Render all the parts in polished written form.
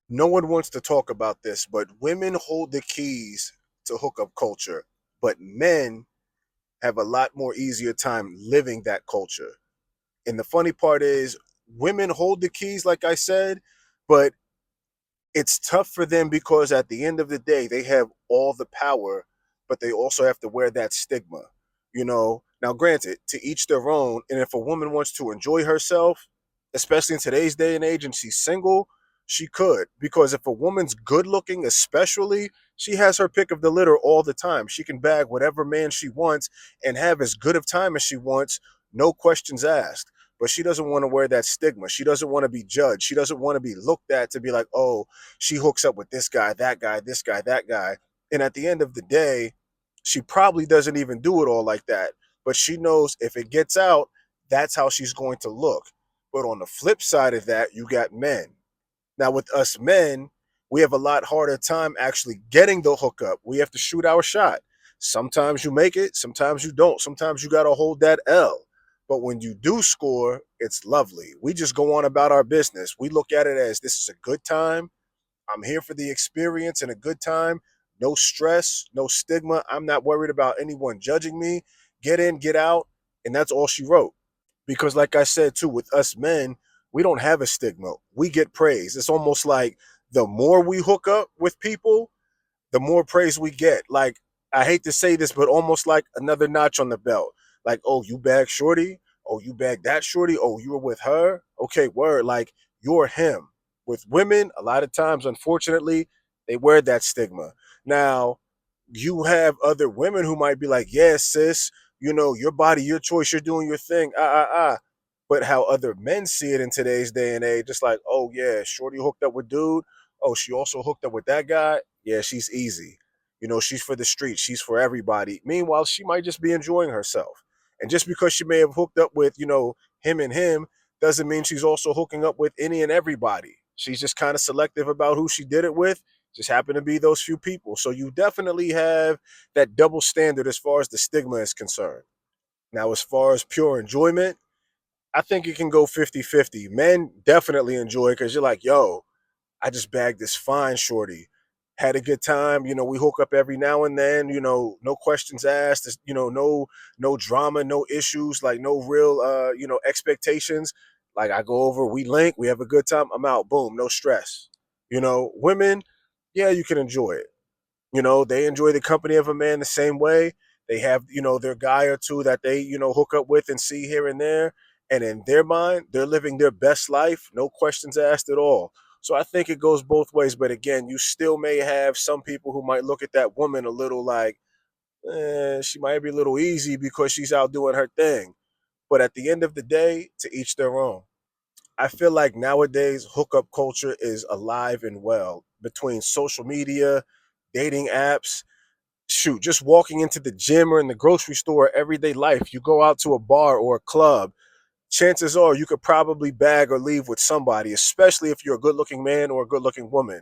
No one wants to talk about this, but women hold the keys to hookup culture, but men have a lot more easier time living that culture. And the funny part is, women hold the keys, like I said, but it's tough for them because at the end of the day, they have all the power, but they also have to wear that stigma. Now granted, to each their own. And if a woman wants to enjoy herself, especially in today's day and age, and she's single, she could. Because if a woman's good looking, especially, she has her pick of the litter all the time. She can bag whatever man she wants and have as good of time as she wants, no questions asked. But she doesn't want to wear that stigma. She doesn't want to be judged. She doesn't want to be looked at to be like, oh, she hooks up with this guy, that guy, this guy, that guy. And at the end of the day, she probably doesn't even do it all like that. But she knows if it gets out, that's how she's going to look. But on the flip side of that, you got men. Now, with us men, we have a lot harder time actually getting the hookup. We have to shoot our shot. Sometimes you make it, sometimes you don't. Sometimes you got to hold that L. But when you do score, it's lovely. We just go on about our business. We look at it as this is a good time. I'm here for the experience and a good time. No stress, no stigma. I'm not worried about anyone judging me. Get in, get out. And that's all she wrote. Because, like I said, too, with us men, we don't have a stigma. We get praise. It's almost like the more we hook up with people, the more praise we get. Like, I hate to say this, but almost like another notch on the belt. Like, oh, you bagged Shorty. Oh, you bagged that Shorty. Oh, you were with her. Okay, word. Like, you're him. With women, a lot of times, unfortunately, they wear that stigma. Now, you have other women who might be like, yeah, sis, your body, your choice, you're doing your thing. But how other men see it in today's day and age, just like, oh yeah, Shorty hooked up with dude. Oh, she also hooked up with that guy. Yeah, she's easy. She's for the streets. She's for everybody. Meanwhile, she might just be enjoying herself. And just because she may have hooked up with, him and him, doesn't mean she's also hooking up with any and everybody. She's just kind of selective about who she did it with. Just happen to be those few people. So you definitely have that double standard as far as the stigma is concerned. Now, as far as pure enjoyment, I think it can go 50-50. Men definitely enjoy it because you're like, yo, I just bagged this fine shorty. Had a good time. We hook up every now and then, no questions asked, no drama, no issues, like no real expectations. Like I go over, we link, we have a good time, I'm out, boom, no stress. Women, yeah, you can enjoy it. They enjoy the company of a man the same way. They have, their guy or two that they, hook up with and see here and there. And in their mind, they're living their best life, no questions asked at all. So I think it goes both ways. But again, you still may have some people who might look at that woman a little like, she might be a little easy because she's out doing her thing. But at the end of the day, to each their own. I feel like nowadays hookup culture is alive and well between social media, dating apps, shoot, just walking into the gym or in the grocery store, everyday life. You go out to a bar or a club, chances are you could probably bag or leave with somebody, especially if you're a good looking man or a good looking woman.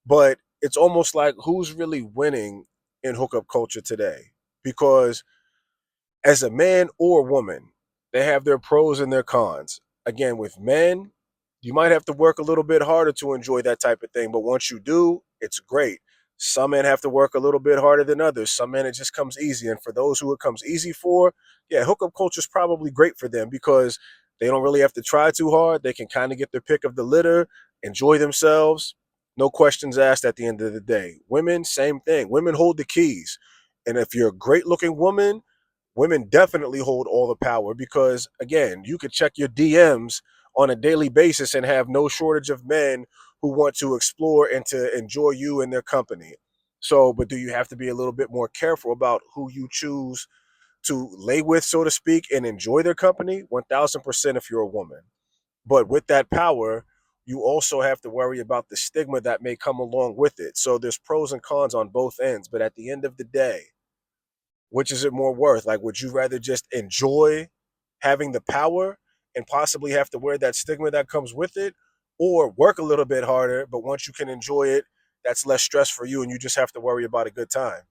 But it's almost like who's really winning in hookup culture today? Because as a man or woman, they have their pros and their cons. Again, with men, you might have to work a little bit harder to enjoy that type of thing, but once you do, it's great. Some men have to work a little bit harder than others. Some men it just comes easy, and for those who it comes easy for, yeah, hookup culture is probably great for them because they don't really have to try too hard. They can kind of get their pick of the litter, enjoy themselves, no questions asked at the end of the day. Women, same thing. Women hold the keys, and if you're a great looking woman, women definitely hold all the power because again, you could check your DMs on a daily basis and have no shortage of men who want to explore and to enjoy you and their company. So, but do you have to be a little bit more careful about who you choose to lay with, so to speak, and enjoy their company? 1000% if you're a woman. But with that power, you also have to worry about the stigma that may come along with it. So there's pros and cons on both ends. But at the end of the day, which is it more worth? Like, would you rather just enjoy having the power and possibly have to wear that stigma that comes with it, or work a little bit harder, but once you can enjoy it, that's less stress for you and you just have to worry about a good time?